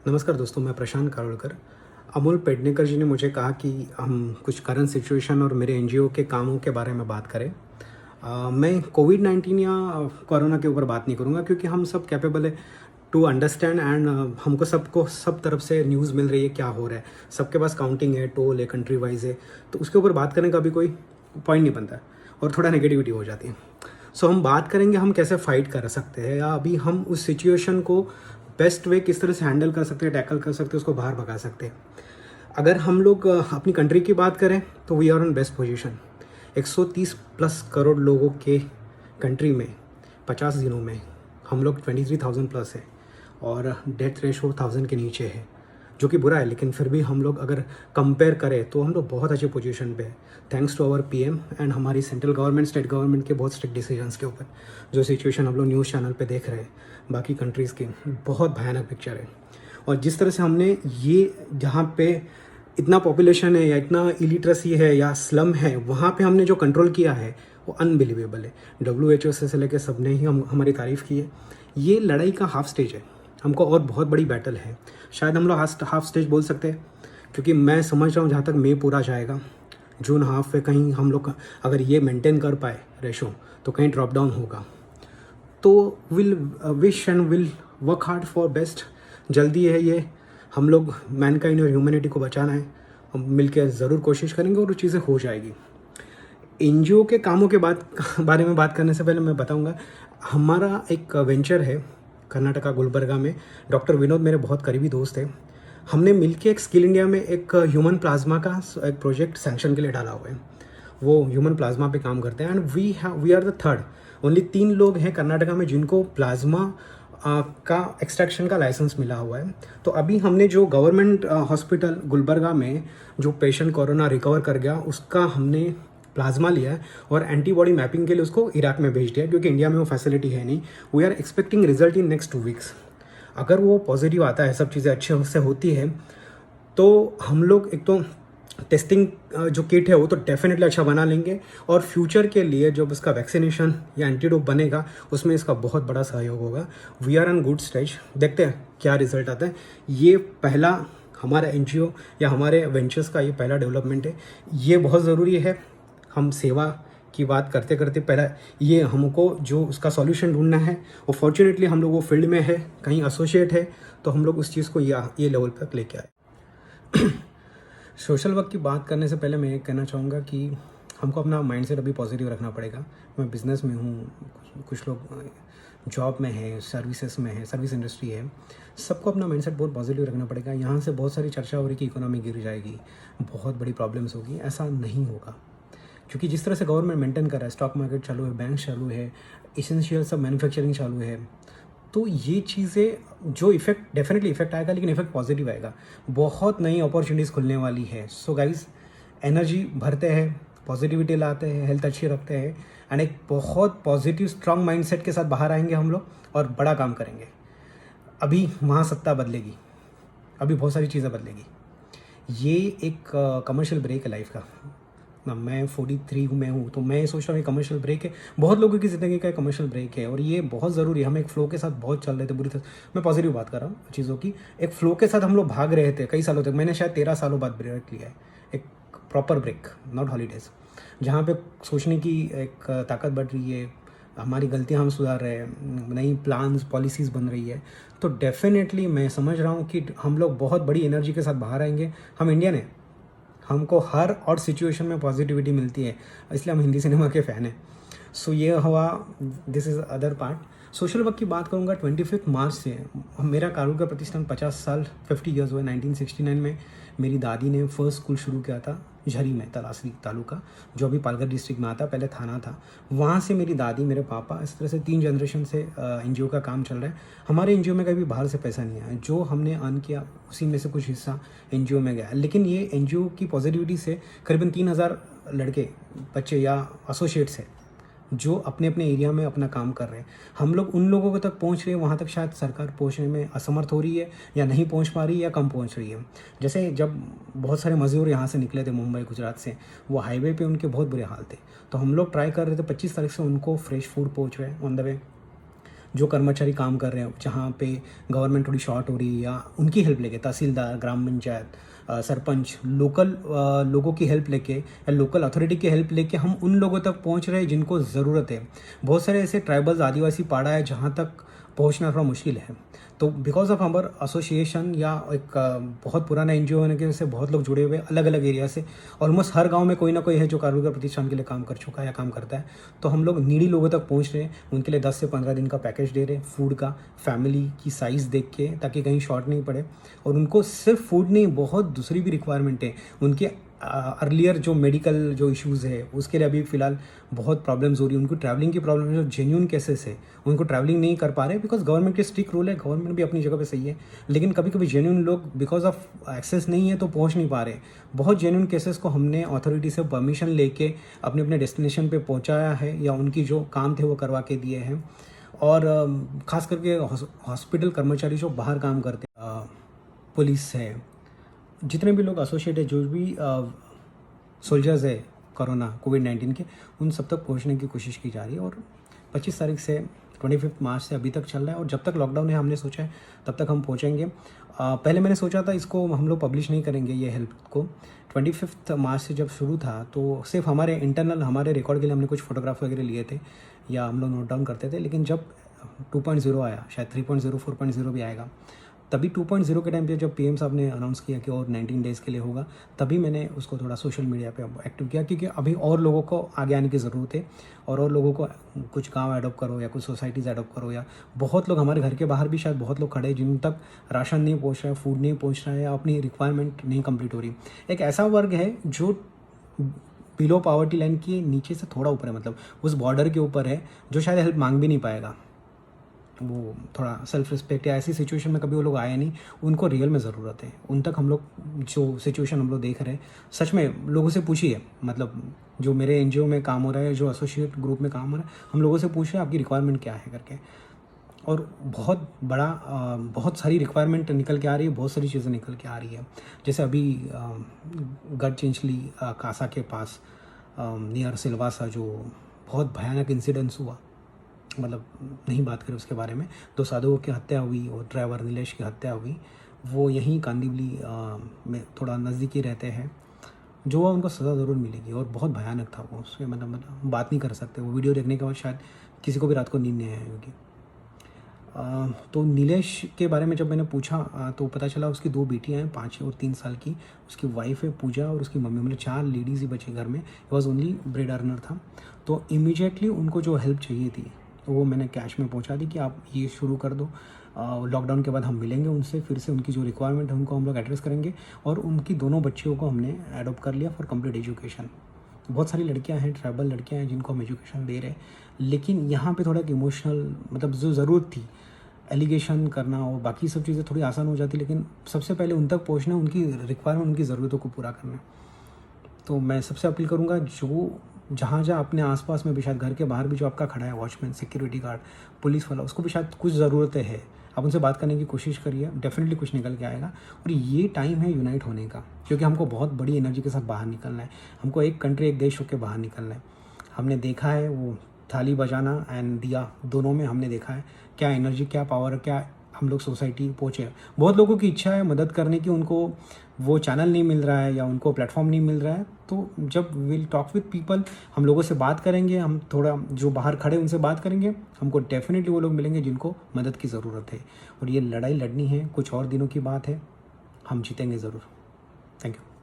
नमस्कार दोस्तों, मैं प्रशांत कारोलकर। अमोल पेडनेकर जी ने मुझे कहा कि हम कुछ करंट सिचुएशन और मेरे एनजीओ के कामों के बारे में बात करें। मैं कोविड-19 या कोरोना के ऊपर बात नहीं करूँगा क्योंकि हम सब कैपेबल है टू अंडरस्टैंड एंड हमको सबको सब तरफ से न्यूज़ मिल रही है क्या हो रहा है। सबके पास काउंटिंग है, टोल है, कंट्री वाइज़ है, तो उसके ऊपर बात करने का भी कोई पॉइंट नहीं बनता है और थोड़ा नेगेटिविटी हो जाती है। सो हम बात करेंगे हम कैसे फ़ाइट कर सकते हैं या अभी हम उस सिचुएशन को बेस्ट वे किस तरह से हैंडल कर सकते हैं, टैकल कर सकते हैं, उसको बाहर भगा सकते हैं। अगर हम लोग अपनी कंट्री की बात करें तो we are on best position. 130 plus crore लोगों के कंट्री में 50 दिनों में हम लोग 23,000 प्लस है और डेथ रेशो 1000 के नीचे है, जो कि बुरा है, लेकिन फिर भी हम लोग अगर कंपेयर करें तो हम लोग बहुत अच्छे पोजीशन पे है, thanks to our PM and हमारी सेंट्रल गवर्नमेंट, स्टेट गवर्नमेंट के बहुत स्ट्रिक्ट डिसीजंस के ऊपर। जो सिचुएशन हम लोग न्यूज़ चैनल पे देख रहे हैं बाकी कंट्रीज़ की, बहुत भयानक पिक्चर है। और जिस तरह से हमने ये जहाँ पे इतना पॉपुलेशन है या इतना इलिटरेसी है या स्लम है, वहाँ पे हमने जो कंट्रोल किया है वो अनबिलीवेबल है। WHO से लेकर सब ने ही हमारी तारीफ़ की है। ये लड़ाई का हाफ स्टेज है, हमको और बहुत बड़ी बैटल है। शायद हम लोग हाफ स्टेज बोल सकते हैं क्योंकि मैं समझ रहा हूँ जहाँ तक मई पूरा जाएगा, जून हाफ पे कहीं हम लोग अगर ये मेंटेन कर पाए रेशो तो कहीं ड्रॉप डाउन होगा। तो will wish and will work hard for best. जल्दी है ये, हम लोग मैनकाइंड और ह्यूमैनिटी को बचाना है, हम मिलकर ज़रूर कोशिश करेंगे और वो चीज़ें हो जाएगी। एनजीओ के कामों के बारे में बात करने से पहले मैं बताऊंगा, हमारा एक वेंचर है कर्नाटका गुलबर्गा में। डॉक्टर विनोद मेरे बहुत करीबी दोस्त हैं। हमने मिलके एक स्किल इंडिया में एक ह्यूमन प्लाज्मा का एक प्रोजेक्ट सैंक्शन के लिए डाला हुआ है। वो ह्यूमन प्लाज्मा पे काम करते हैं and we are the third, only 3 लोग हैं कर्नाटका में जिनको प्लाज्मा का एक्सट्रैक्शन का लाइसेंस मिला हुआ है। तो अभी हमने जो गवर्नमेंट हॉस्पिटल गुलबर्गा में जो पेशेंट कोरोना रिकवर कर गया उसका हमने प्लाज्मा लिया है और एंटीबॉडी मैपिंग के लिए उसको इराक में भेज दिया क्योंकि इंडिया में वो फैसिलिटी है नहीं। We are expecting result in next 2 weeks. अगर वो पॉजिटिव आता है, सब चीज़ें अच्छे से होती है, तो हम लोग एक तो टेस्टिंग जो किट है वो तो डेफिनेटली अच्छा बना लेंगे और फ्यूचर के लिए जब इसका वैक्सीनेशन या एंटीडोट बनेगा उसमें इसका बहुत बड़ा सहयोग होगा। We are on good stage, देखते हैं क्या रिजल्ट आता है। ये पहला हमारा एनजीओ या हमारे वेंचर्स का ये पहला डेवलपमेंट है। ये बहुत ज़रूरी है। हम सेवा की बात करते करते पहला ये हमको जो उसका सॉल्यूशन ढूंढना है, वो फॉर्चुनेटली हम लोग वो फील्ड में है, कहीं एसोसिएट है, तो हम लोग उस चीज़ को ये लेवल तक लेके आए। सोशल वर्क की बात करने से पहले मैं ये कहना चाहूँगा कि हमको अपना माइंडसेट अभी पॉजिटिव रखना पड़ेगा। मैं बिज़नेस में हूँ, कुछ लोग जॉब में है, सर्विसेज में है, सर्विस इंडस्ट्री है, सबको अपना माइंडसेट बहुत पॉजिटिव रखना पड़ेगा। यहाँ से बहुत सारी चर्चा हो रही कि इकोनॉमी गिर जाएगी, बहुत बड़ी प्रॉब्लम्स होगी, ऐसा नहीं होगा क्योंकि जिस तरह से गवर्नमेंट मेंटेन कर रहा है, स्टॉक मार्केट चालू है, बैंक चालू है, इसेंशियल सब मैन्युफैक्चरिंग चालू है, तो ये चीज़ें जो इफेक्ट डेफिनेटली इफेक्ट आएगा, लेकिन इफेक्ट पॉजिटिव आएगा। बहुत नई अपॉर्चुनिटीज़ खुलने वाली है। सो गाइज, एनर्जी भरते हैं, पॉजिटिविटी लाते हैं, हेल्थ अच्छी रखते हैं एंड एक बहुत पॉजिटिव स्ट्रांग माइंडसेट के साथ बाहर आएंगे हम लोग और बड़ा काम करेंगे। अभी महासत्ता बदलेगी, अभी बहुत सारी चीज़ें बदलेगी। ये एक कमर्शियल ब्रेक है लाइफ का ना। मैं 43 में हूँ तो मैं सोच रहा हूँ ये कमर्शियल ब्रेक है, बहुत लोगों की ज़िंदगी का कमर्शियल ब्रेक है और ये बहुत ज़रूरी है। हम एक फ्लो के साथ बहुत चल रहे थे बुरी तरह। मैं पॉजिटिव बात कर रहा हूँ चीज़ों की, एक फ्लो के साथ हम लोग भाग रहे थे कई सालों तक। मैंने शायद 13 सालों बाद ब्रेक लिया है, एक प्रॉपर ब्रेक, नॉट हॉलीडेज़, जहाँ पे सोचने की एक ताकत बढ़ रही है, हमारी गलतियाँ हम सुधार रहे हैं, नई प्लान्स पॉलिसीज़ बन रही है। तो डेफिनेटली मैं समझ रहा हूँ कि हम लोग बहुत बड़ी एनर्जी के साथ बाहर आएंगे। हम इंडियन हैं, हमको हर और सिचुएशन में पॉजिटिविटी मिलती है, इसलिए हम हिंदी सिनेमा के फ़ैन हैं। सो ये हुआ, this is other part. Social work की बात करूँगा, 25 मार्च से मेरा कारुल का प्रतिष्ठान 50 साल 50 ईयर्स हुए। 1969 में मेरी दादी ने फर्स्ट स्कूल शुरू किया था झरी में, तलासरी तालुका, जो अभी पालघर डिस्ट्रिक्ट में आता, पहले थाना था। वहाँ से मेरी दादी, मेरे पापा, इस तरह से 3 जनरेशन से एनजीओ का काम चल रहा है। हमारे एनजीओ में कभी बाहर से पैसा नहीं आया, जो हमने अर्न किया उसी में से कुछ हिस्सा एनजीओ में गया। लेकिन ये एनजीओ की पॉजिटिविटी से करीबन 3000 लड़के, बच्चे या एसोसिएट्स हैं जो अपने अपने एरिया में अपना काम कर रहे हैं। हम लोग उन लोगों को तक पहुंच रहे हैं, वहाँ तक शायद सरकार पहुंचने में असमर्थ हो रही है या नहीं पहुंच पा रही है या कम पहुंच रही है। जैसे जब बहुत सारे मज़दूर यहाँ से निकले थे मुंबई गुजरात से, वो हाईवे पे उनके बहुत बुरे हाल थे, तो हम लोग ट्राई कर रहे थे 25 तारीख से उनको फ्रेश फूड पहुँच रहे हैं ऑन द वे। जो कर्मचारी काम कर रहे हैं जहाँ पे गवर्नमेंट थोड़ी शॉर्ट हो रही है, या उनकी हेल्प लेके तहसीलदार, ग्राम पंचायत, सरपंच, लोकल लोगों की हेल्प लेके या लोकल अथॉरिटी की हेल्प लेके हम उन लोगों तक पहुंच रहे हैं जिनको ज़रूरत है। बहुत सारे ऐसे ट्राइबल्स, आदिवासी पाड़ा है जहां तक पहुंचना थोड़ा मुश्किल है। तो बिकॉज ऑफ हमार एसोसिएशन या एक बहुत पुराना एनजीओ होने की वजह से बहुत लोग जुड़े हुए अलग अलग एरिया से, ऑलमोस्ट हर गांव में कोई ना कोई है जो कारोबार प्रतिष्ठान के लिए काम कर चुका है या काम करता है। तो हम लोग नीडी लोगों तक पहुंच रहे हैं, उनके लिए 10 से 15 दिन का पैकेज दे रहे हैं फूड का, फैमिली की साइज़ देख के, ताकि कहीं शॉर्ट नहीं पड़े। और उनको सिर्फ फूड नहीं, बहुत दूसरी भी रिक्वायरमेंट है उनके। अर्लियर जो मेडिकल जो इश्यूज़ है उसके लिए अभी फ़िलहाल बहुत प्रॉब्लम्स हो रही है। उनको ट्रैवलिंग की प्रॉब्लम है, जो जेन्यून केसेस है उनको ट्रैवलिंग नहीं कर पा रहे, बिकॉज गवर्नमेंट के स्ट्रिक्ट रूल है, गवर्नमेंट भी अपनी जगह पे सही है, लेकिन कभी कभी जेन्यून लोग बिकॉज ऑफ एक्सेस नहीं है तो पहुंच नहीं पा रहे। बहुत जेन्यून केसेस को हमने अथॉरिटी से परमिशन लेके अपने अपने डेस्टिनेशन पे पहुंचाया है, या उनकी जो काम थे वो करवा के दिए हैं। और ख़ास करके हॉस्पिटल कर्मचारी जो बाहर काम करते हैं, पुलिस है, जितने भी लोग एसोसिएट है, जो भी सोल्जर्स है कोविड-19 के, उन सब तक पहुंचने की कोशिश की जा रही है। और 25 तारीख से 25 मार्च से अभी तक चल रहा है, और जब तक लॉकडाउन है हमने सोचा है तब तक हम पहुंचेंगे। पहले मैंने सोचा था इसको हम लोग पब्लिश नहीं करेंगे ये हेल्प को। 25 मार्च से जब शुरू था तो सिर्फ हमारे इंटरनल, हमारे रिकॉर्ड के लिए हमने कुछ फोटोग्राफ वगैरह लिए थे या हम लोग नोट डाउन करते थे। लेकिन जब 2.0 आया, शायद 3.0, 4.0 भी आएगा, तभी 2.0 के टाइम पे जब पीएम साहब ने अनाउंस किया कि और 19 डेज़ के लिए होगा, तभी मैंने उसको थोड़ा सोशल मीडिया पे एक्टिव किया, क्योंकि अभी और लोगों को आगे आने की ज़रूरत है। और लोगों को कुछ गांव एडोप्ट करो या कुछ सोसाइटीज़ एडोप्ट करो, या बहुत लोग हमारे घर के बाहर भी शायद बहुत लोग खड़े हैं जिन तक राशन नहीं पहुँच रहा है, फूड नहीं पहुँच रहा है, या अपनी रिक्वायरमेंट नहीं कंप्लीट हो रही। एक ऐसा वर्ग है जो बिलो पावर्टी लाइन के नीचे से थोड़ा ऊपर है, मतलब उस बॉर्डर के ऊपर है, जो शायद हेल्प मांग भी नहीं पाएगा। वो थोड़ा सेल्फ रिस्पेक्ट या ऐसी सिचुएशन में कभी वो लोग आए नहीं, उनको रियल में ज़रूरत है। उन तक हम लोग जो सिचुएशन हम लोग देख रहे हैं, सच में लोगों से पूछिए, मतलब जो मेरे एनजीओ में काम हो रहा है, जो एसोसिएट ग्रुप में काम हो रहा है, हम लोगों से पूछ रहे हैं आपकी रिक्वायरमेंट क्या है करके। और बहुत बड़ा बहुत सारी रिक्वायरमेंट निकल के आ रही है, बहुत सारी चीज़ें निकल के आ रही है। जैसे अभी गढ़चिंचली कासा के पास नियर सिलवासा जो बहुत भयानक इंसिडेंस हुआ, मतलब नहीं बात करें उसके बारे में, 2 साधुओं की हत्या हुई और ड्राइवर नीलेश की हत्या हुई। वो यहीं कांदिवली में थोड़ा नज़दीकी रहते हैं। जो हुआ उनको सज़ा ज़रूर मिलेगी, और बहुत भयानक था वो, उसमें मतलब बात नहीं कर सकते। वो वीडियो देखने के बाद शायद किसी को भी रात को नींद नहीं आई होगी। तो नीलेश के बारे में जब मैंने पूछा तो पता चला उसकी 2 बेटियां हैं, 5 और 3 साल की। उसकी वाइफ है पूजा, और उसकी मम्मी, मतलब 4 लेडीज़ ही बचे घर में। वॉज ओनली ब्रेड अर्नर था। तो इमीडिएटली उनको जो हेल्प चाहिए थी वो मैंने कैश में पहुंचा दी कि आप ये शुरू कर दो। लॉकडाउन के बाद हम मिलेंगे उनसे, फिर से उनकी जो रिक्वायरमेंट है उनको हम लोग एड्रेस करेंगे। और उनकी दोनों बच्चियों को हमने एडॉप्ट कर लिया फॉर कंप्लीट एजुकेशन। बहुत सारी लड़कियां हैं, ट्राइबल लड़कियां हैं जिनको हम एजुकेशन दे रहे हैं, लेकिन यहाँ पे थोड़ा इमोशनल, मतलब जो ज़रूरत थी एलिगेशन करना और बाकी सब चीज़ें थोड़ी आसान हो जाती, लेकिन सबसे पहले उन तक पहुँचना, उनकी रिक्वायरमेंट, उनकी ज़रूरतों को पूरा करना। तो मैं सबसे अपील करूँगा, जो जहाँ अपने आसपास में भी, शायद घर के बाहर भी जो आपका खड़ा है वॉचमैन, सिक्योरिटी गार्ड, पुलिस वाला, उसको भी शायद कुछ ज़रूरतें है, आप उनसे बात करने की कोशिश करिए, डेफिनेटली कुछ निकल के आएगा। और ये टाइम है यूनाइट होने का, क्योंकि हमको बहुत बड़ी एनर्जी के साथ बाहर निकलना है। हमको एक कंट्री, एक देश होकर बाहर निकलना है। हमने देखा है वो थाली बजाना एंड दिया, दोनों में हमने देखा है क्या एनर्जी, क्या पावर, क्या हम लोग सोसाइटी पहुँचे। बहुत लोगों की इच्छा है मदद करने की, उनको वो चैनल नहीं मिल रहा है या उनको प्लेटफॉर्म नहीं मिल रहा है। तो जब विल टॉक विद पीपल, हम लोगों से बात करेंगे, हम थोड़ा जो बाहर खड़े उनसे बात करेंगे, हमको डेफिनेटली वो लोग मिलेंगे जिनको मदद की ज़रूरत है। और ये लड़ाई लड़नी है, कुछ और दिनों की बात है, हम जीतेंगे ज़रूर। Thank you.